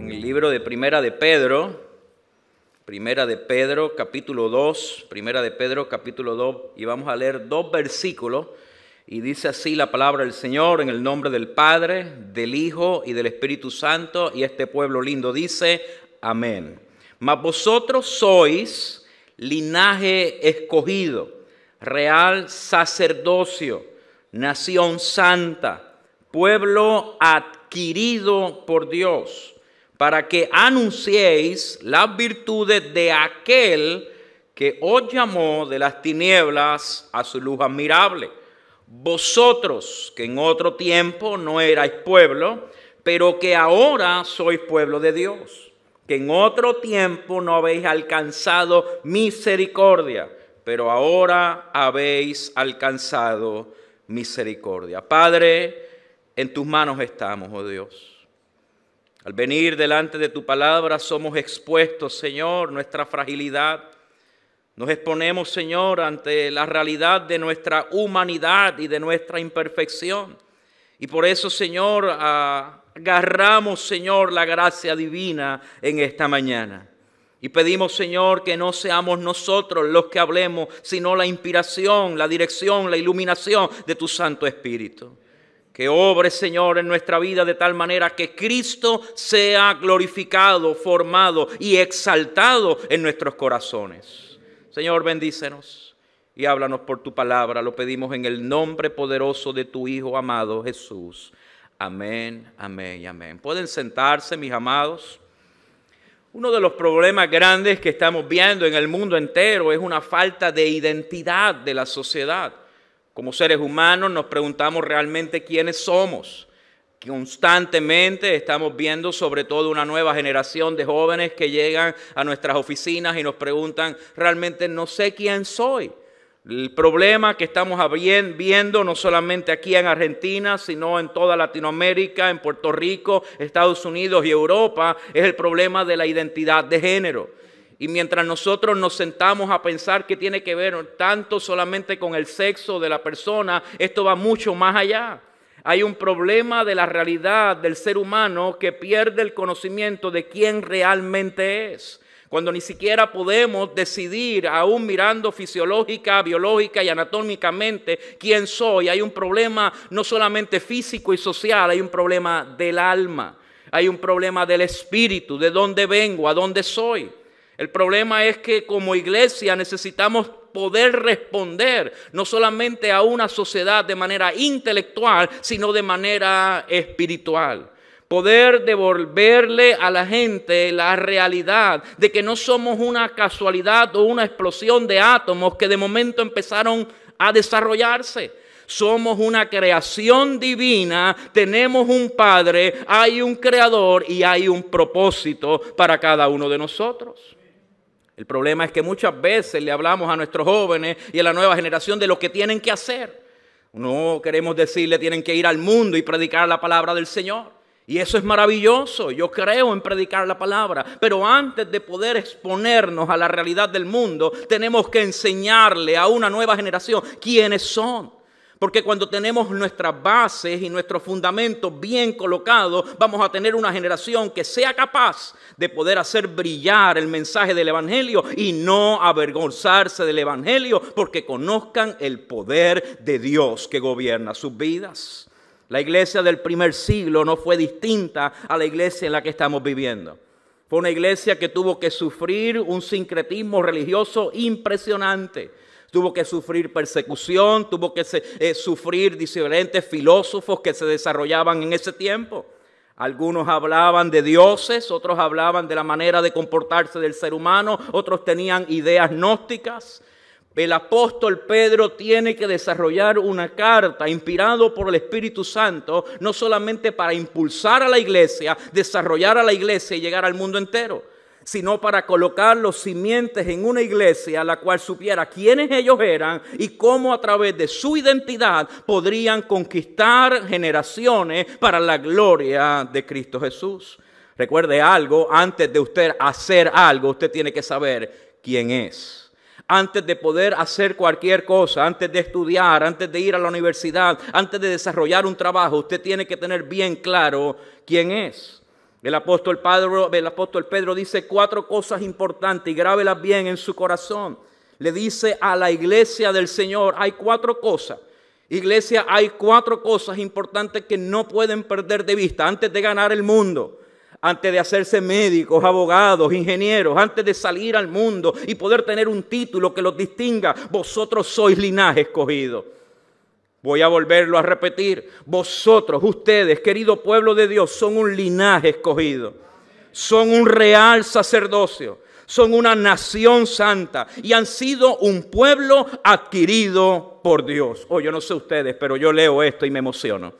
en el libro de Primera de Pedro, capítulo 2, y vamos a leer 2 versículos, y dice así la palabra del Señor, en el nombre del Padre, del Hijo y del Espíritu Santo, y este pueblo lindo dice, amén. Mas vosotros sois linaje escogido, real sacerdocio, nación santa, pueblo adquirido por Dios, para que anunciéis las virtudes de aquel que os llamó de las tinieblas a su luz admirable. Vosotros, que en otro tiempo no erais pueblo, pero que ahora sois pueblo de Dios, que en otro tiempo no habéis alcanzado misericordia, pero ahora habéis alcanzado misericordia. Padre, en tus manos estamos, oh Dios. Al venir delante de tu palabra somos expuestos, Señor, nuestra fragilidad. Nos exponemos, Señor, ante la realidad de nuestra humanidad y de nuestra imperfección. Y por eso, Señor, agarramos, Señor, la gracia divina en esta mañana. Y pedimos, Señor, que no seamos nosotros los que hablemos, sino la inspiración, la dirección, la iluminación de tu Santo Espíritu. Que obre, Señor, en nuestra vida de tal manera que Cristo sea glorificado, formado y exaltado en nuestros corazones. Señor, bendícenos y háblanos por tu palabra. Lo pedimos en el nombre poderoso de tu Hijo amado Jesús. Amén, amén y amén. Pueden sentarse, mis amados. Uno de los problemas grandes que estamos viendo en el mundo entero es una falta de identidad de la sociedad. Como seres humanos nos preguntamos realmente quiénes somos. Constantemente estamos viendo sobre todo una nueva generación de jóvenes que llegan a nuestras oficinas y nos preguntan, realmente no sé quién soy. El problema que estamos viendo no solamente aquí en Argentina, sino en toda Latinoamérica, en Puerto Rico, Estados Unidos y Europa, es el problema de la identidad de género. Y mientras nosotros nos sentamos a pensar que tiene que ver tanto solamente con el sexo de la persona, esto va mucho más allá. Hay un problema de la realidad del ser humano que pierde el conocimiento de quién realmente es. Cuando ni siquiera podemos decidir, aún mirando fisiológica, biológica y anatómicamente, quién soy. Hay un problema no solamente físico y social, hay un problema del alma. Hay un problema del espíritu, de dónde vengo, a dónde soy. El problema es que como iglesia necesitamos poder responder no solamente a una sociedad de manera intelectual, sino de manera espiritual. Poder devolverle a la gente la realidad de que no somos una casualidad o una explosión de átomos que de momento empezaron a desarrollarse. Somos una creación divina, tenemos un Padre, hay un Creador y hay un propósito para cada uno de nosotros. El problema es que muchas veces le hablamos a nuestros jóvenes y a la nueva generación de lo que tienen que hacer. No queremos decirle tienen que ir al mundo y predicar la palabra del Señor. Y eso es maravilloso, yo creo en predicar la palabra. Pero antes de poder exponernos a la realidad del mundo, tenemos que enseñarle a una nueva generación quiénes son. Porque cuando tenemos nuestras bases y nuestros fundamentos bien colocados, vamos a tener una generación que sea capaz de poder hacer brillar el mensaje del Evangelio y no avergonzarse del Evangelio, porque conozcan el poder de Dios que gobierna sus vidas. La iglesia del primer siglo no fue distinta a la iglesia en la que estamos viviendo. Fue una iglesia que tuvo que sufrir un sincretismo religioso impresionante. Tuvo que sufrir persecución, tuvo que sufrir diferentes filósofos que se desarrollaban en ese tiempo. Algunos hablaban de dioses, otros hablaban de la manera de comportarse del ser humano, otros tenían ideas gnósticas. El apóstol Pedro tiene que desarrollar una carta inspirado por el Espíritu Santo, no solamente para impulsar a la iglesia, desarrollar a la iglesia y llegar al mundo entero, sino para colocar los simientes en una iglesia la cual supiera quiénes ellos eran y cómo a través de su identidad podrían conquistar generaciones para la gloria de Cristo Jesús. Recuerde algo, antes de usted hacer algo, usted tiene que saber quién es. Antes de poder hacer cualquier cosa, antes de estudiar, antes de ir a la universidad, antes de desarrollar un trabajo, usted tiene que tener bien claro quién es. El apóstol Pedro dice 4 cosas importantes y grábelas bien en su corazón. Le dice a la iglesia del Señor, hay 4 cosas. Iglesia, hay 4 cosas importantes que no pueden perder de vista antes de ganar el mundo, antes de hacerse médicos, abogados, ingenieros, antes de salir al mundo y poder tener un título que los distinga. Vosotros sois linaje escogido. Voy a volverlo a repetir. Vosotros, ustedes, querido pueblo de Dios, son un linaje escogido. Son un real sacerdocio. Son una nación santa y han sido un pueblo adquirido por Dios. Oh, yo no sé ustedes, pero yo leo esto y me emociono.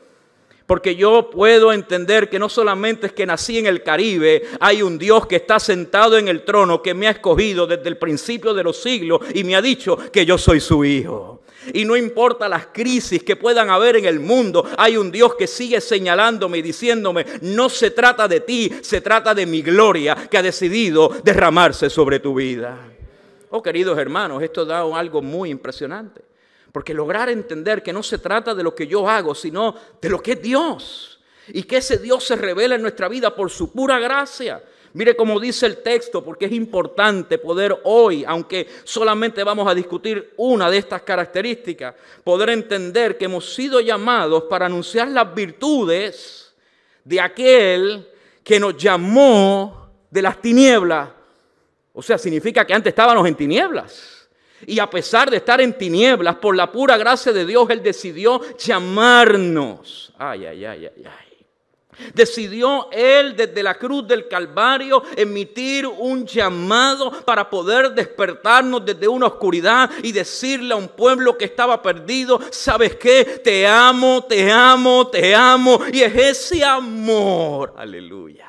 Porque yo puedo entender que no solamente es que nací en el Caribe, hay un Dios que está sentado en el trono, que me ha escogido desde el principio de los siglos y me ha dicho que yo soy su hijo. Y no importa las crisis que puedan haber en el mundo, hay un Dios que sigue señalándome y diciéndome, no se trata de ti, se trata de mi gloria que ha decidido derramarse sobre tu vida. Oh, queridos hermanos, esto da algo muy impresionante. Porque lograr entender que no se trata de lo que yo hago, sino de lo que es Dios. Y que ese Dios se revela en nuestra vida por su pura gracia. Mire cómo dice el texto, porque es importante poder hoy, aunque solamente vamos a discutir una de estas características, poder entender que hemos sido llamados para anunciar las virtudes de aquel que nos llamó de las tinieblas. O sea, significa que antes estábamos en tinieblas. Y a pesar de estar en tinieblas, por la pura gracia de Dios, Él decidió llamarnos. Ay, ay, ay, ay, ay. Decidió Él desde la cruz del Calvario emitir un llamado para poder despertarnos desde una oscuridad y decirle a un pueblo que estaba perdido, ¿sabes qué? Te amo, te amo, te amo. Y es ese amor, aleluya.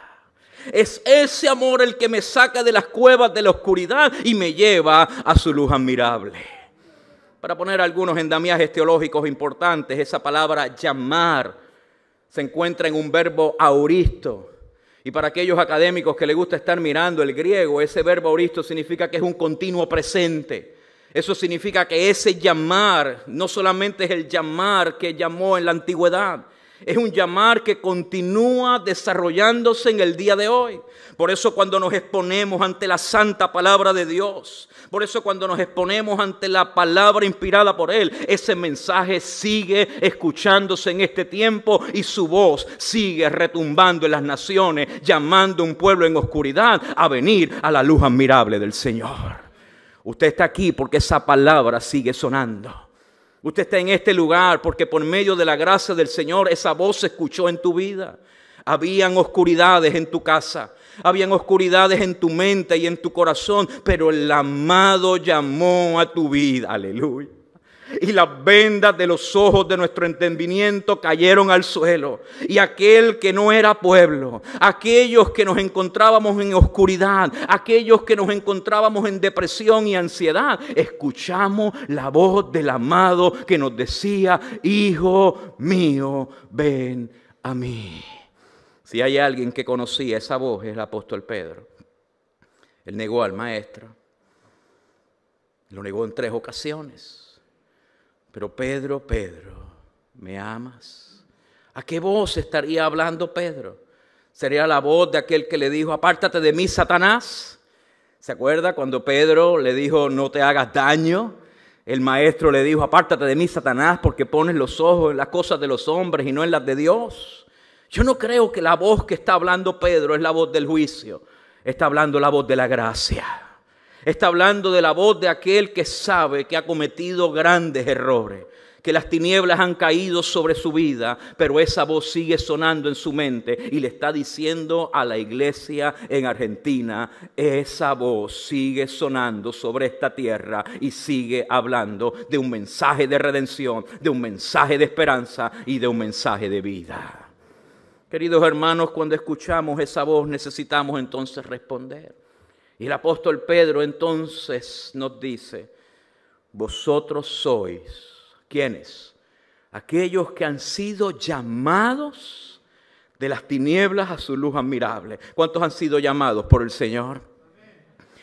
Es ese amor el que me saca de las cuevas de la oscuridad y me lleva a su luz admirable. Para poner algunos endamiajes teológicos importantes, esa palabra llamar se encuentra en un verbo auristo. Y para aquellos académicos que les gusta estar mirando el griego, ese verbo auristo significa que es un continuo presente. Eso significa que ese llamar no solamente es el llamar que llamó en la antigüedad, es un llamar que continúa desarrollándose en el día de hoy. Por eso cuando nos exponemos ante la santa palabra de Dios, por eso cuando nos exponemos ante la palabra inspirada por Él, ese mensaje sigue escuchándose en este tiempo y su voz sigue retumbando en las naciones, llamando a un pueblo en oscuridad a venir a la luz admirable del Señor. Usted está aquí porque esa palabra sigue sonando. Usted está en este lugar porque por medio de la gracia del Señor esa voz se escuchó en tu vida. Habían oscuridades en tu casa, habían oscuridades en tu mente y en tu corazón, pero el amado llamó a tu vida, aleluya. Y las vendas de los ojos de nuestro entendimiento cayeron al suelo. Y aquel que no era pueblo, aquellos que nos encontrábamos en oscuridad, aquellos que nos encontrábamos en depresión y ansiedad, escuchamos la voz del amado que nos decía, hijo mío, ven a mí. Si hay alguien que conocía esa voz, es el apóstol Pedro. Él negó al maestro. Lo negó en 3 ocasiones. Pero Pedro, ¿me amas? ¿A qué voz estaría hablando Pedro? ¿Sería la voz de aquel que le dijo, apártate de mí, Satanás? ¿Se acuerda cuando Pedro le dijo, no te hagas daño? El maestro le dijo, apártate de mí, Satanás, porque pones los ojos en las cosas de los hombres y no en las de Dios. Yo no creo que la voz que está hablando Pedro es la voz del juicio. Está hablando la voz de la gracia. Está hablando de la voz de aquel que sabe que ha cometido grandes errores, que las tinieblas han caído sobre su vida, pero esa voz sigue sonando en su mente y le está diciendo a la iglesia en Argentina, esa voz sigue sonando sobre esta tierra y sigue hablando de un mensaje de redención, de un mensaje de esperanza y de un mensaje de vida. Queridos hermanos, cuando escuchamos esa voz necesitamos entonces responder. Y el apóstol Pedro entonces nos dice, vosotros sois, ¿quiénes? Aquellos que han sido llamados de las tinieblas a su luz admirable. ¿Cuántos han sido llamados por el Señor?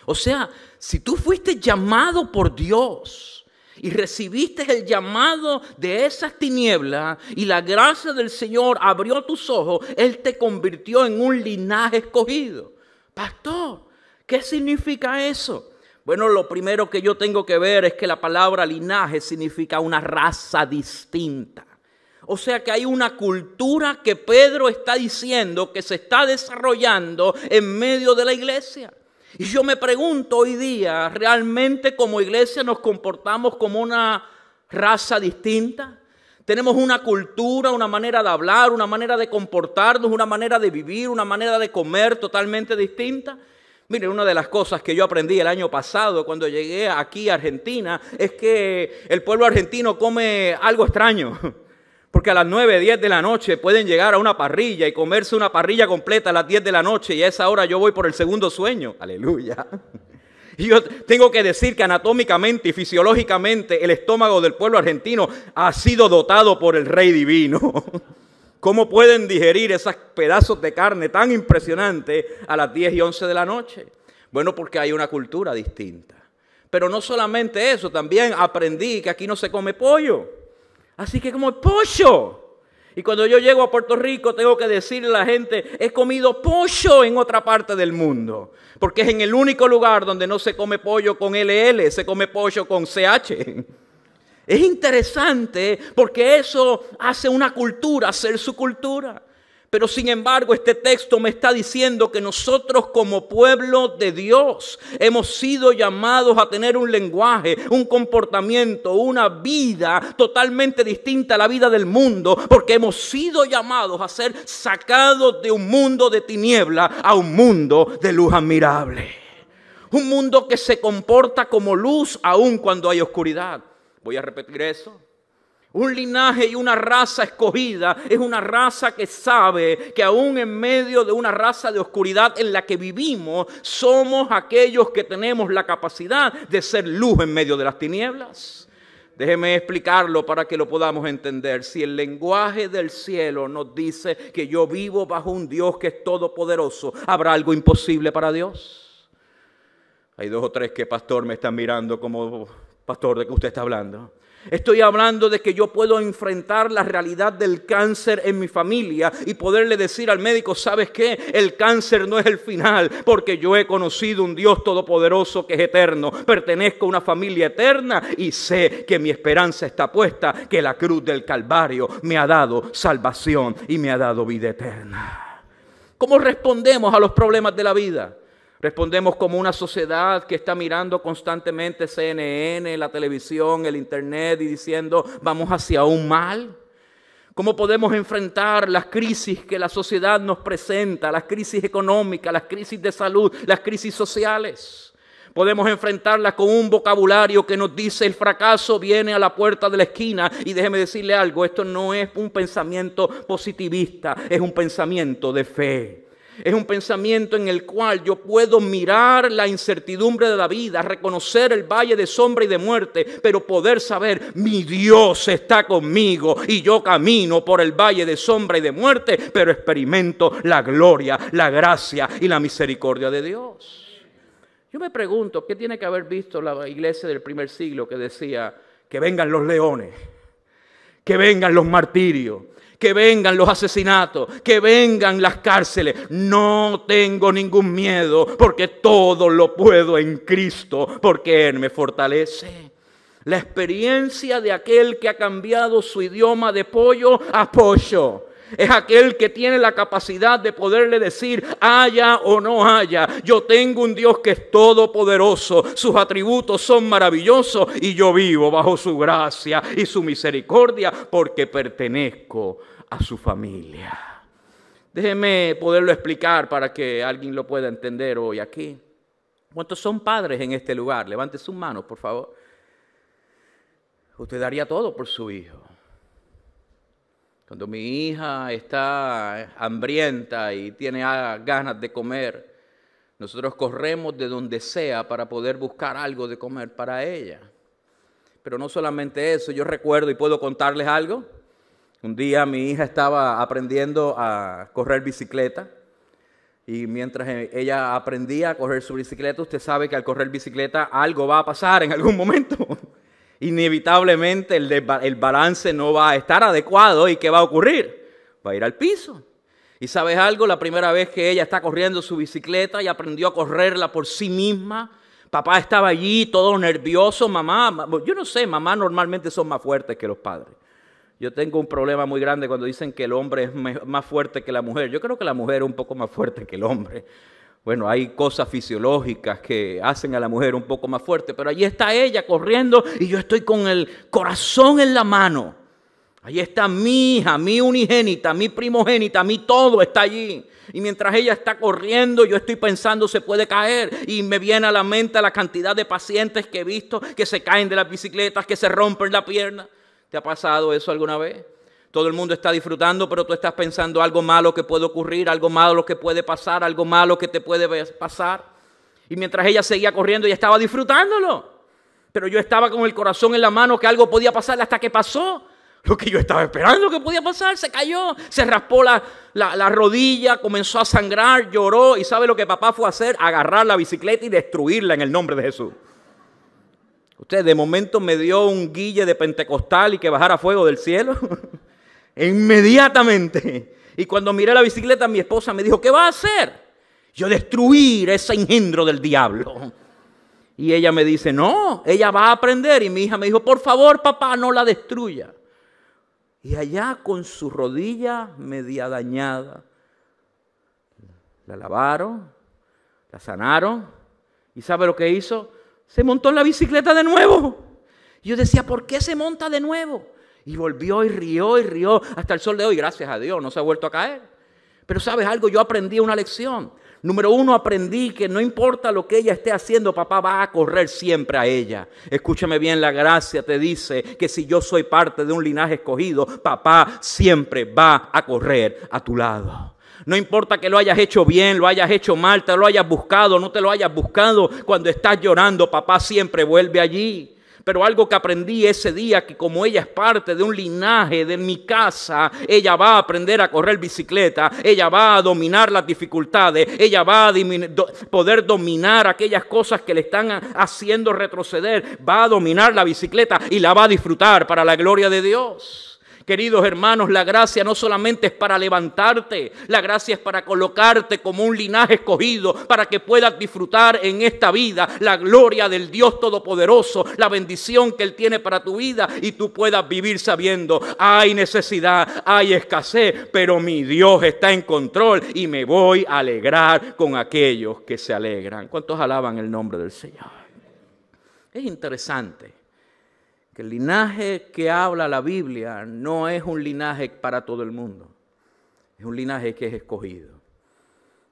O sea, si tú fuiste llamado por Dios y recibiste el llamado de esas tinieblas y la gracia del Señor abrió tus ojos, Él te convirtió en un linaje escogido. Pastor, ¿qué significa eso? Bueno, lo primero que yo tengo que ver es que la palabra linaje significa una raza distinta. O sea que hay una cultura que Pedro está diciendo que se está desarrollando en medio de la iglesia. Y yo me pregunto hoy día, ¿realmente como iglesia nos comportamos como una raza distinta? Tenemos una cultura, una manera de hablar, una manera de comportarnos, una manera de vivir, una manera de comer totalmente distinta. Mire, una de las cosas que yo aprendí el año pasado cuando llegué aquí a Argentina es que el pueblo argentino come algo extraño. Porque a las 9, 10 de la noche pueden llegar a una parrilla y comerse una parrilla completa a las 10 de la noche y a esa hora yo voy por el segundo sueño. Aleluya. Y yo tengo que decir que anatómicamente y fisiológicamente el estómago del pueblo argentino ha sido dotado por el Rey Divino. ¿Cómo pueden digerir esos pedazos de carne tan impresionantes a las 10 y 11 de la noche? Bueno, porque hay una cultura distinta. Pero no solamente eso, también aprendí que aquí no se come pollo. Así que como pollo. Y cuando yo llego a Puerto Rico tengo que decirle a la gente, he comido pollo en otra parte del mundo. Porque es en el único lugar donde no se come pollo con LL, se come pollo con CH. Es interesante porque eso hace una cultura, hacer su cultura. Pero sin embargo este texto me está diciendo que nosotros como pueblo de Dios hemos sido llamados a tener un lenguaje, un comportamiento, una vida totalmente distinta a la vida del mundo. Porque hemos sido llamados a ser sacados de un mundo de tiniebla a un mundo de luz admirable. Un mundo que se comporta como luz aun cuando hay oscuridad. Voy a repetir eso. Un linaje y una raza escogida es una raza que sabe que aún en medio de una raza de oscuridad en la que vivimos, somos aquellos que tenemos la capacidad de ser luz en medio de las tinieblas. Déjeme explicarlo para que lo podamos entender. Si el lenguaje del cielo nos dice que yo vivo bajo un Dios que es todopoderoso, ¿habrá algo imposible para Dios? Hay 2 o 3 que, pastor, me están mirando como, pastor, ¿de qué usted está hablando? Estoy hablando de que yo puedo enfrentar la realidad del cáncer en mi familia y poderle decir al médico, ¿sabes qué? El cáncer no es el final, porque yo he conocido un Dios todopoderoso que es eterno. Pertenezco a una familia eterna y sé que mi esperanza está puesta, que la cruz del Calvario me ha dado salvación y me ha dado vida eterna. ¿Cómo respondemos a los problemas de la vida? Respondemos como una sociedad que está mirando constantemente CNN, la televisión, el internet y diciendo vamos hacia un mal. ¿Cómo podemos enfrentar las crisis que la sociedad nos presenta, las crisis económicas, las crisis de salud, las crisis sociales? Podemos enfrentarlas con un vocabulario que nos dice el fracaso viene a la puerta de la esquina. Y déjeme decirle algo, esto no es un pensamiento positivista, es un pensamiento de fe. Es un pensamiento en el cual yo puedo mirar la incertidumbre de la vida, reconocer el valle de sombra y de muerte, pero poder saber, mi Dios está conmigo y yo camino por el valle de sombra y de muerte, pero experimento la gloria, la gracia y la misericordia de Dios. Yo me pregunto, ¿qué tiene que haber visto la iglesia del primer siglo que decía que vengan los leones, que vengan los martirios, que vengan los asesinatos, que vengan las cárceles? No tengo ningún miedo porque todo lo puedo en Cristo, porque Él me fortalece. La experiencia de aquel que ha cambiado su idioma de pollo a pollo es aquel que tiene la capacidad de poderle decir haya o no haya, yo tengo un Dios que es todopoderoso, sus atributos son maravillosos y yo vivo bajo su gracia y su misericordia porque pertenezco a su familia. Déjeme poderlo explicar para que alguien lo pueda entender hoy aquí. ¿Cuántos son padres en este lugar? Levante sus manos, por favor. Usted daría todo por su hijo. Cuando mi hija está hambrienta y tiene ganas de comer, nosotros corremos de donde sea para poder buscar algo de comer para ella. Pero no solamente eso, yo recuerdo y puedo contarles algo. Un día mi hija estaba aprendiendo a correr bicicleta y mientras ella aprendía a correr su bicicleta, usted sabe que al correr bicicleta algo va a pasar en algún momento. inevitablemente el balance no va a estar adecuado. ¿Y qué va a ocurrir? Va a ir al piso. ¿Y sabes algo? La primera vez que ella está corriendo su bicicleta y aprendió a correrla por sí misma, papá estaba allí todo nervioso. Mamá, yo no sé, mamá normalmente son más fuertes que los padres. Yo tengo un problema muy grande cuando dicen que el hombre es más fuerte que la mujer. Yo creo que la mujer es un poco más fuerte que el hombre. Bueno, hay cosas fisiológicas que hacen a la mujer un poco más fuerte, pero allí está ella corriendo y yo estoy con el corazón en la mano. Allí está mi hija, mi unigénita, mi primogénita, mi todo está allí. Y mientras ella está corriendo, yo estoy pensando se puede caer. Y me viene a la mente la cantidad de pacientes que he visto que se caen de las bicicletas, que se rompen la pierna. ¿Te ha pasado eso alguna vez? Todo el mundo está disfrutando, pero tú estás pensando algo malo que puede ocurrir, algo malo que puede pasar, algo malo que te puede pasar. Y mientras ella seguía corriendo, ella estaba disfrutándolo. Pero yo estaba con el corazón en la mano que algo podía pasar hasta que pasó. Lo que yo estaba esperando que podía pasar, se cayó, se raspó la rodilla, comenzó a sangrar, lloró. ¿Y sabe lo que papá fue a hacer? Agarrar la bicicleta y destruirla en el nombre de Jesús. Usted de momento me dio un guille de pentecostal y que bajara fuego del cielo. Inmediatamente. Y cuando miré la bicicleta, mi esposa me dijo, ¿qué va a hacer? Yo destruir ese engendro del diablo. Y ella me dice, no, ella va a aprender. Y mi hija me dijo, por favor, papá, no la destruya. Y allá con su rodilla media dañada, la lavaron, la sanaron. ¿Y sabe lo que hizo? Se montó en la bicicleta de nuevo. Y yo decía, ¿por qué se monta de nuevo? Y volvió y rió hasta el sol de hoy. Gracias a Dios, no se ha vuelto a caer. Pero ¿sabes algo? Yo aprendí una lección. Número 1, aprendí que no importa lo que ella esté haciendo, papá va a correr siempre a ella. Escúchame bien, la gracia te dice que si yo soy parte de un linaje escogido, papá siempre va a correr a tu lado. No importa que lo hayas hecho bien, lo hayas hecho mal, te lo hayas buscado, no te lo hayas buscado. Cuando estás llorando, papá siempre vuelve allí. Pero algo que aprendí ese día, que como ella es parte de un linaje de mi casa, ella va a aprender a correr bicicleta, ella va a dominar las dificultades, ella va a poder dominar aquellas cosas que le están haciendo retroceder, va a dominar la bicicleta y la va a disfrutar para la gloria de Dios. Queridos hermanos, la gracia no solamente es para levantarte, la gracia es para colocarte como un linaje escogido, para que puedas disfrutar en esta vida la gloria del Dios Todopoderoso, la bendición que Él tiene para tu vida y tú puedas vivir sabiendo, hay necesidad, hay escasez, pero mi Dios está en control y me voy a alegrar con aquellos que se alegran. ¿Cuántos alaban el nombre del Señor? Es interesante que el linaje que habla la Biblia no es un linaje para todo el mundo. Es un linaje que es escogido.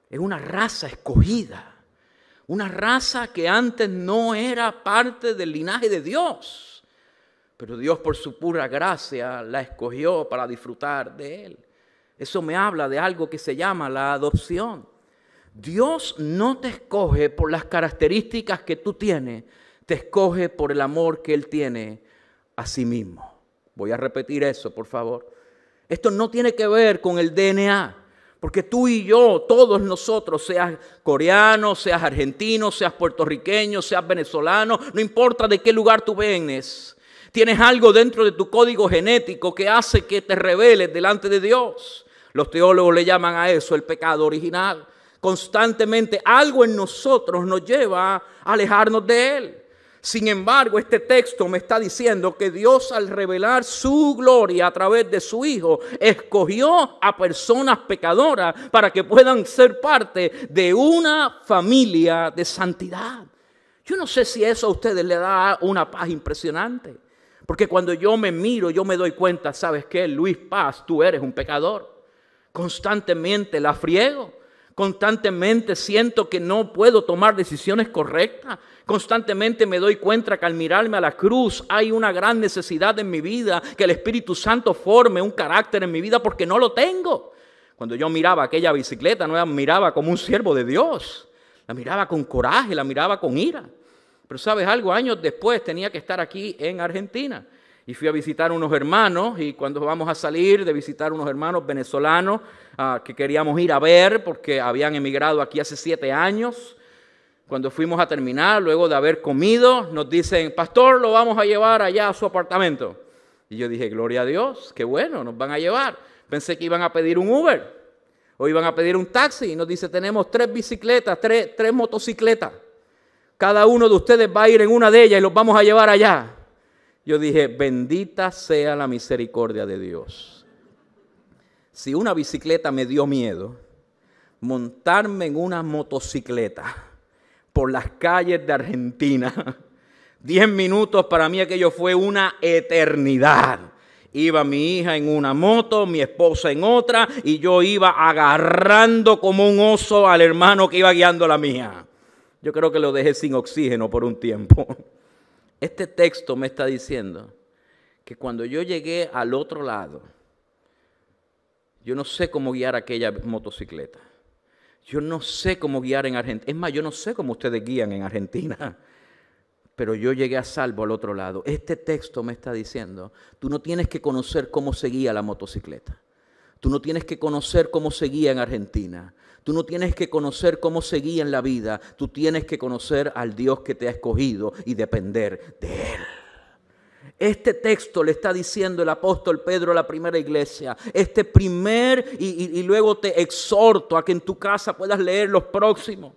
Es una raza escogida. Una raza que antes no era parte del linaje de Dios. Pero Dios por su pura gracia la escogió para disfrutar de Él. Eso me habla de algo que se llama la adopción. Dios no te escoge por las características que tú tienes. Te escoge por el amor que Él tiene a sí mismo. Voy a repetir eso, por favor. Esto no tiene que ver con el DNA, porque tú y yo, todos nosotros, seas coreano, seas argentino, seas puertorriqueño, seas venezolano, no importa de qué lugar tú vienes, tienes algo dentro de tu código genético que hace que te rebeles delante de Dios. Los teólogos le llaman a eso el pecado original. Constantemente algo en nosotros nos lleva a alejarnos de Él. Sin embargo, este texto me está diciendo que Dios, al revelar su gloria a través de su Hijo, escogió a personas pecadoras para que puedan ser parte de una familia de santidad. Yo no sé si eso a ustedes le da una paz impresionante. Porque cuando yo me miro, yo me doy cuenta, ¿sabes qué? Luis Paz, tú eres un pecador. Constantemente la friego. Constantemente siento que no puedo tomar decisiones correctas. Constantemente me doy cuenta que al mirarme a la cruz hay una gran necesidad en mi vida, que el Espíritu Santo forme un carácter en mi vida porque no lo tengo. Cuando yo miraba aquella bicicleta, no la miraba como un siervo de Dios. La miraba con coraje, la miraba con ira. Pero ¿sabes algo? Años después tenía que estar aquí en Argentina. Y fui a visitar unos hermanos, y cuando vamos a salir de visitar unos hermanos venezolanos que queríamos ir a ver porque habían emigrado aquí hace 7 años, Cuando fuimos a terminar, luego de haber comido, nos dicen, pastor, lo vamos a llevar allá a su apartamento. Y yo dije, gloria a Dios, qué bueno, nos van a llevar. Pensé que iban a pedir un Uber o iban a pedir un taxi. Y nos dice, tenemos 3 bicicletas, tres motocicletas. Cada uno de ustedes va a ir en una de ellas y los vamos a llevar allá. Yo dije, bendita sea la misericordia de Dios. Si una bicicleta me dio miedo, montarme en una motocicleta por las calles de Argentina, 10 minutos para mí aquello fue una eternidad. Iba mi hija en una moto, mi esposa en otra, y yo iba agarrando como un oso al hermano que iba guiando la mía. Yo creo que lo dejé sin oxígeno por un tiempo. Este texto me está diciendo que cuando yo llegué al otro lado, yo no sé cómo guiar aquella motocicleta. Yo no sé cómo guiar en Argentina. Es más, yo no sé cómo ustedes guían en Argentina. Pero yo llegué a salvo al otro lado. Este texto me está diciendo, tú no tienes que conocer cómo se guía la motocicleta. Tú no tienes que conocer cómo se guía en Argentina. Tú no tienes que conocer cómo se guía en la vida. Tú tienes que conocer al Dios que te ha escogido y depender de Él. Este texto le está diciendo el apóstol Pedro a la primera iglesia. Y luego te exhorto a que en tu casa puedas leer los próximos.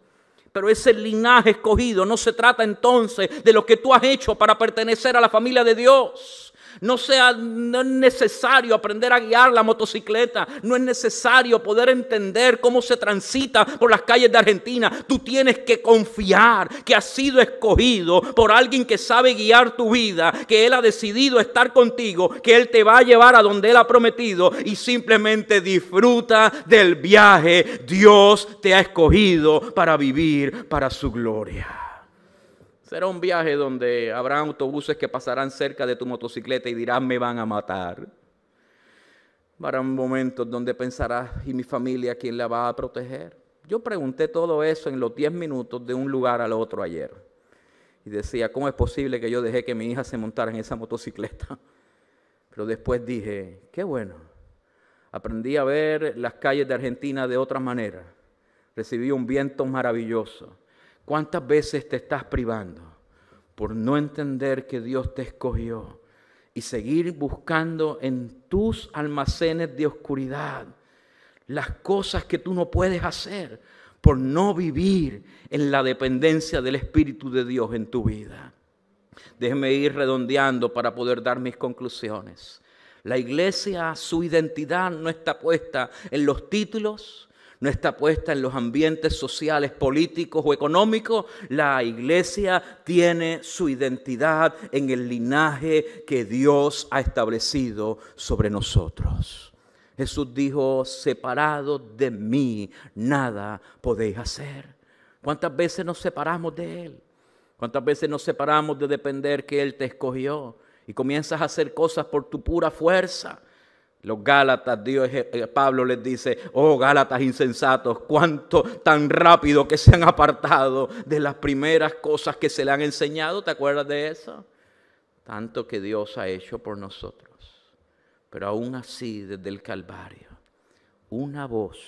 Pero ese linaje escogido no se trata entonces de lo que tú has hecho para pertenecer a la familia de Dios. No es necesario aprender a guiar la motocicleta. No es necesario poder entender cómo se transita por las calles de Argentina. Tú tienes que confiar que has sido escogido por alguien que sabe guiar tu vida, que Él ha decidido estar contigo, que Él te va a llevar a donde Él ha prometido y simplemente disfruta del viaje. Dios te ha escogido para vivir para su gloria. Será un viaje donde habrá autobuses que pasarán cerca de tu motocicleta y dirán, me van a matar. Habrá momentos donde pensarás, ¿y mi familia quién la va a proteger? Yo pregunté todo eso en los 10 minutos de un lugar al otro ayer. Y decía, ¿cómo es posible que yo dejé que mi hija se montara en esa motocicleta? Pero después dije, qué bueno. Aprendí a ver las calles de Argentina de otra manera. Recibí un viento maravilloso. ¿Cuántas veces te estás privando por no entender que Dios te escogió y seguir buscando en tus almacenes de oscuridad las cosas que tú no puedes hacer por no vivir en la dependencia del Espíritu de Dios en tu vida? Déjeme ir redondeando para poder dar mis conclusiones. La iglesia, su identidad no está puesta en los títulos, no está puesta en los ambientes sociales, políticos o económicos. La iglesia tiene su identidad en el linaje que Dios ha establecido sobre nosotros. Jesús dijo, separados de mí, nada podéis hacer. ¿Cuántas veces nos separamos de Él? ¿Cuántas veces nos separamos de depender que Él te escogió? Y comienzas a hacer cosas por tu pura fuerza. Los Gálatas, Pablo les dice, oh Gálatas insensatos, cuánto tan rápido que se han apartado de las primeras cosas que se le han enseñado. ¿Te acuerdas de eso? Tanto que Dios ha hecho por nosotros. Pero aún así, desde el Calvario, una voz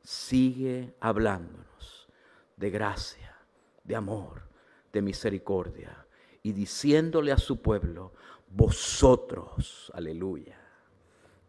sigue hablándonos de gracia, de amor, de misericordia y diciéndole a su pueblo, vosotros, aleluya,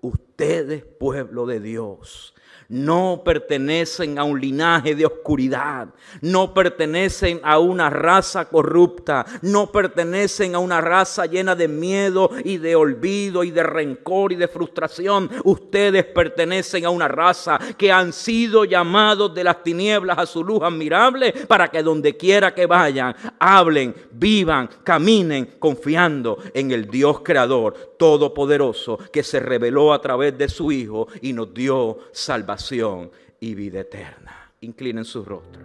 ustedes, pueblo de Dios, no pertenecen a un linaje de oscuridad, no pertenecen a una raza corrupta, no pertenecen a una raza llena de miedo y de olvido y de rencor y de frustración. Ustedes pertenecen a una raza que han sido llamados de las tinieblas a su luz admirable para que donde quiera que vayan, hablen, vivan, caminen confiando en el Dios creador todopoderoso que se reveló a través de su Hijo y nos dio salvación y vida eterna. Inclinen su rostro.